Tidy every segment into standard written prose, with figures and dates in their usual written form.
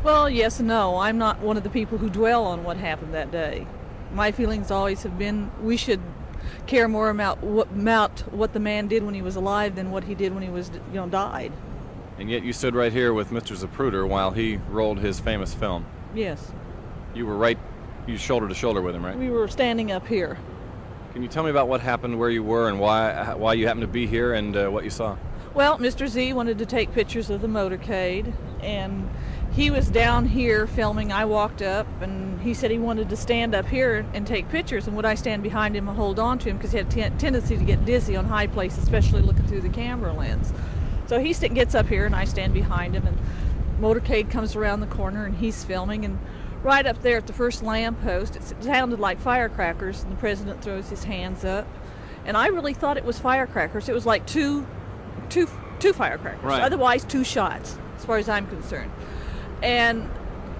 Well, yes and no. I'm not one of the people who dwell on what happened that day. My feelings always have been we should care more about what the man did when he was alive than what he did when he was, died. And yet you stood right here with Mr. Zapruder while he rolled his famous film. Yes. You were shoulder to shoulder with him, right? We were standing up here. Can you tell me about what happened, where you were, and why you happened to be here, and what you saw? Well, Mr. Z wanted to take pictures of the motorcade, and he was down here filming. I walked up, and he said he wanted to stand up here and take pictures, and would I stand behind him and hold on to him, because he had a tendency to get dizzy on high places, especially looking through the camera lens. So he gets up here, and I stand behind him, and motorcade comes around the corner, and he's filming, and right up there at the first lamppost, it sounded like firecrackers, and the president throws his hands up, and I really thought it was firecrackers. It was like two firecrackers, right. Otherwise 2 shots, as far as I'm concerned. And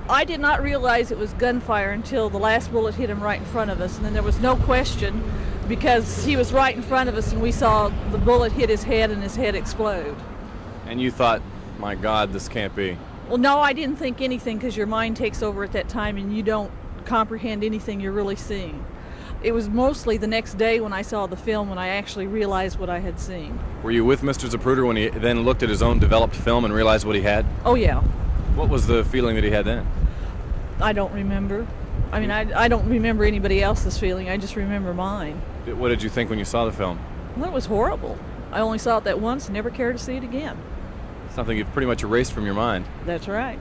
I did not realize it was gunfire until the last bullet hit him right in front of us, and then there was no question because he was right in front of us, and we saw the bullet hit his head and his head explode. And you thought, my God, this can't be. Well, no, I didn't think anything because your mind takes over at that time and you don't comprehend anything you're really seeing. It was mostly the next day when I saw the film when I actually realized what I had seen. Were you with Mr. Zapruder when he then looked at his own developed film and realized what he had? Oh, yeah. What was the feeling that he had then? I don't remember. I mean, I don't remember anybody else's feeling. I just remember mine. What did you think when you saw the film? Well, it was horrible. I only saw it that once and never cared to see it again. Something you've pretty much erased from your mind. That's right.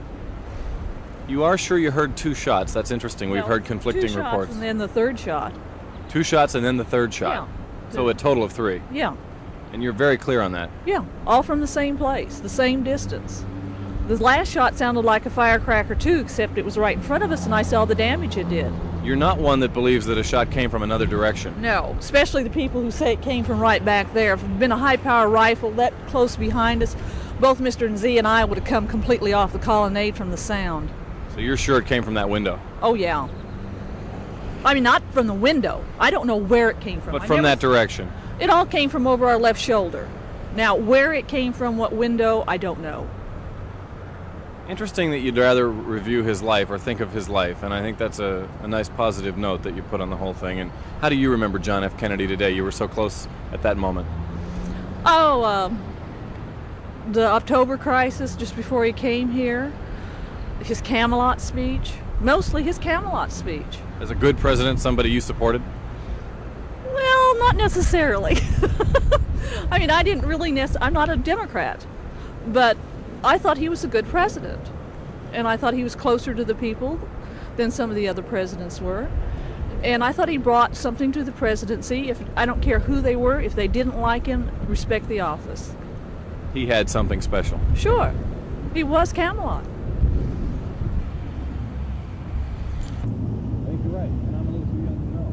You are sure you heard 2 shots? That's interesting. We've heard conflicting 2 shots reports. And then the 3rd shot. 2 shots and then the 3rd shot. Yeah. So a total of 3. Yeah. And you're very clear on that. Yeah. All from the same place, the same distance. The last shot sounded like a firecracker too, except it was right in front of us and I saw the damage it did. You're not one that believes that a shot came from another direction. No, especially the people who say it came from right back there. If it had been a high-power rifle that close behind us, both Mr. Z and I would have come completely off the colonnade from the sound. So you're sure it came from that window? Oh, yeah. I mean, not from the window. I don't know where it came from. But from that direction? It all came from over our left shoulder. Now, where it came from, what window, I don't know. Interesting that you'd rather review his life or think of his life, and I think that's a nice positive note that you put on the whole thing. And how do you remember John F. Kennedy today? You were so close at that moment. Oh, the October crisis, just before he came here, his Camelot speech, mostly his Camelot speech. As a good president, somebody you supported? Well, not necessarily. I mean, I didn't really I'm not a Democrat, but I thought he was a good president, and I thought he was closer to the people than some of the other presidents were, and I thought he brought something to the presidency. I don't care who they were, if they didn't like him, respect the office. He had something special. Sure. He was Camelot. I think you're right, and I'm a little too young to know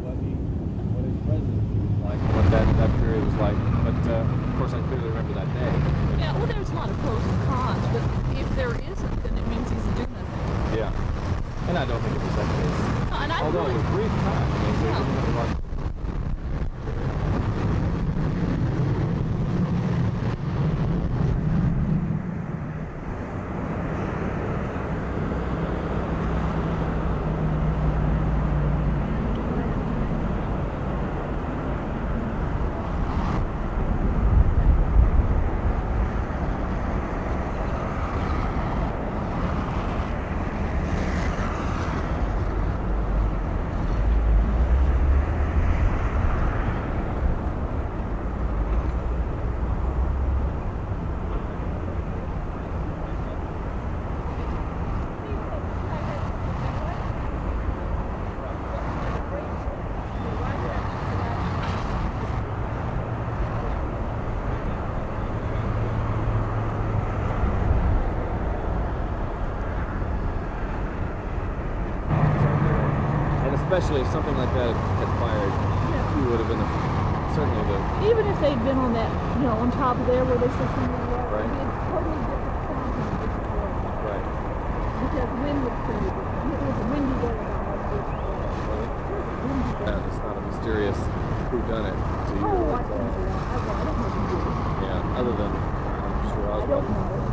what his presidency was like, what that period was like, but of course I clearly remember that day. Yeah, well, there's a lot of pros and cons, but if there isn't, then it means he's a do-nothing. Yeah, and I don't think it was that case. No, and Although it was brief time. Yeah. Especially if something like that had fired, you would have been certainly the... Even if they'd been on that, on top of there where they said something like that, right. it'd be a totally different sound than it is before. Right. Because the wind was pretty different. It was a windy day about this. It's not a mysterious whodunit to you. Oh, I don't know. Yeah, other than, I'm sure I Oswald. don't know.